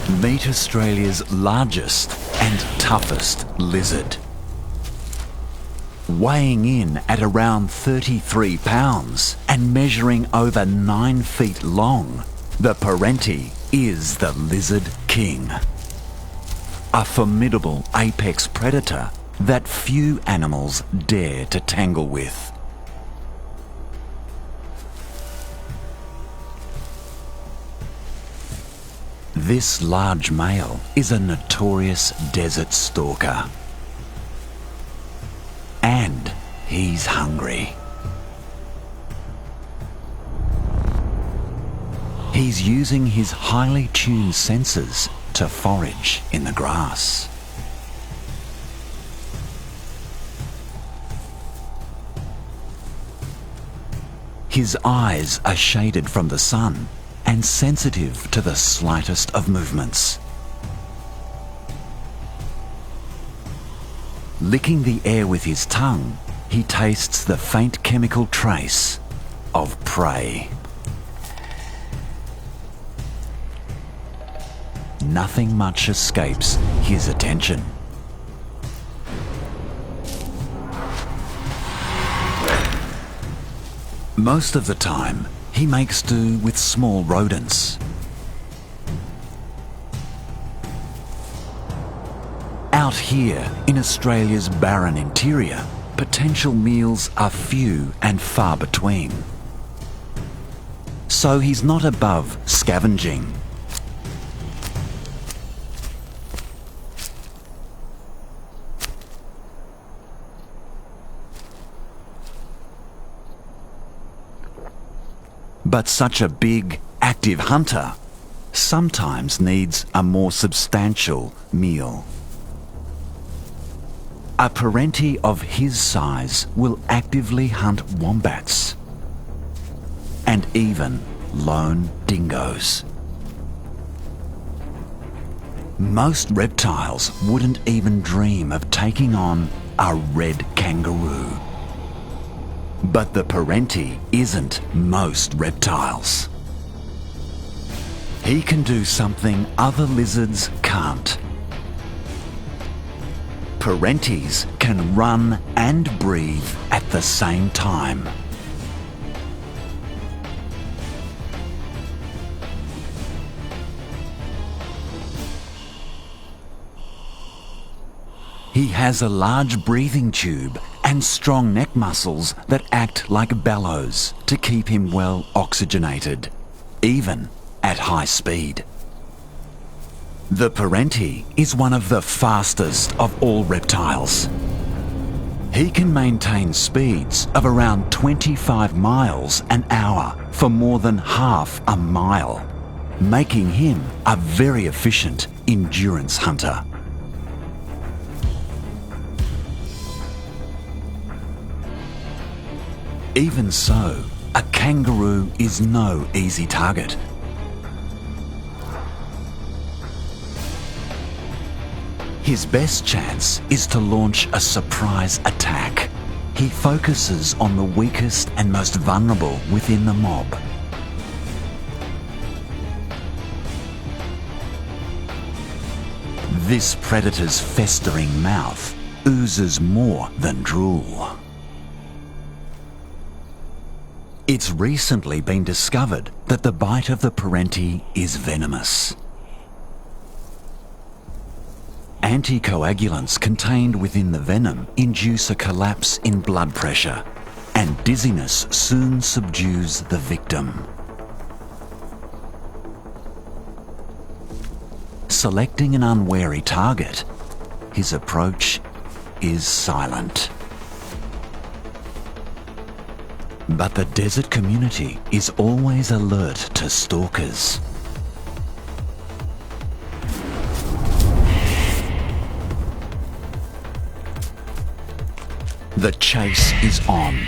Meet Australia's largest and toughest lizard. Weighing in at around 33 pounds and measuring over 9 feet long, the Perrenti is the lizard king. A formidable apex predator that few animals dare to tangle with. This large male is a notorious desert stalker. And he's hungry. He's using his highly tuned senses to forage in the grass. His eyes are shaded from the sun and sensitive to the slightest of movements. Licking the air with his tongue, he tastes the faint chemical trace of prey. Nothing much escapes his attention. Most of the time, he makes do with small rodents. Out here in Australia's barren interior, potential meals are few and far between. So he's not above scavenging. But such a big, active hunter sometimes needs a more substantial meal. A Perrenti of his size will actively hunt wombats and even lone dingoes. Most reptiles wouldn't even dream of taking on a red kangaroo. But the Perrenti isn't most reptiles. He can do something other lizards can't. Perrentis can run and breathe at the same time. He has a large breathing tube and strong neck muscles that act like bellows to keep him well oxygenated, even at high speed. The Perrenti is one of the fastest of all reptiles. He can maintain speeds of around 25 miles an hour for more than half a mile, making him a very efficient endurance hunter. Even so, a kangaroo is no easy target. His best chance is to launch a surprise attack. He focuses on the weakest and most vulnerable within the mob. This predator's festering mouth oozes more than drool. It's recently been discovered that the bite of the Perrenti is venomous. Anticoagulants contained within the venom induce a collapse in blood pressure, and dizziness soon subdues the victim. Selecting an unwary target, his approach is silent. But the desert community is always alert to stalkers. The chase is on,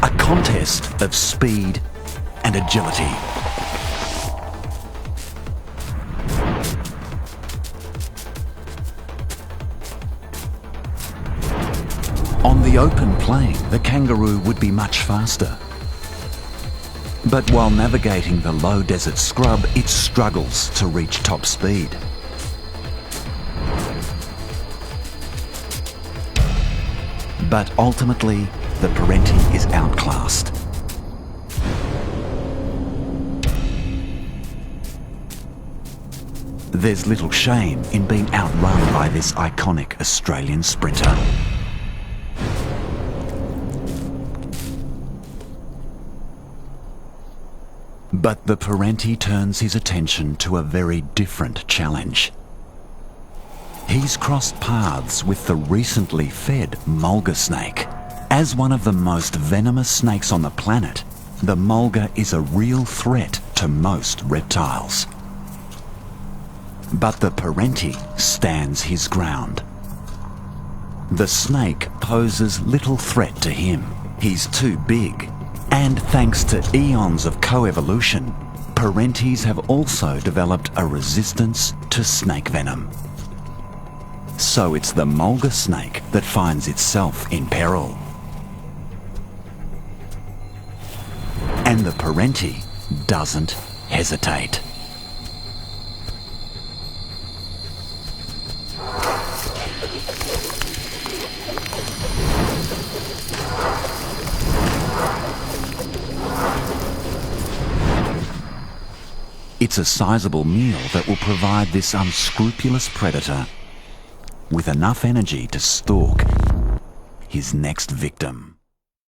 a contest of speed and agility. On the open plain, the kangaroo would be much faster. But while navigating the low desert scrub, it struggles to reach top speed. But ultimately, the Parenti is outclassed. There's little shame in being outrun by this iconic Australian sprinter. But the Parenti turns his attention to a very different challenge. He's crossed paths with the recently fed mulga snake. As one of the most venomous snakes on the planet, the mulga is a real threat to most reptiles. But the Parenti stands his ground. The snake poses little threat to him. He's too big. And thanks to eons of coevolution, Parentis have also developed a resistance to snake venom. So it's the mulga snake that finds itself in peril. And the Parenti doesn't hesitate. It's a sizable meal that will provide this unscrupulous predator with enough energy to stalk his next victim.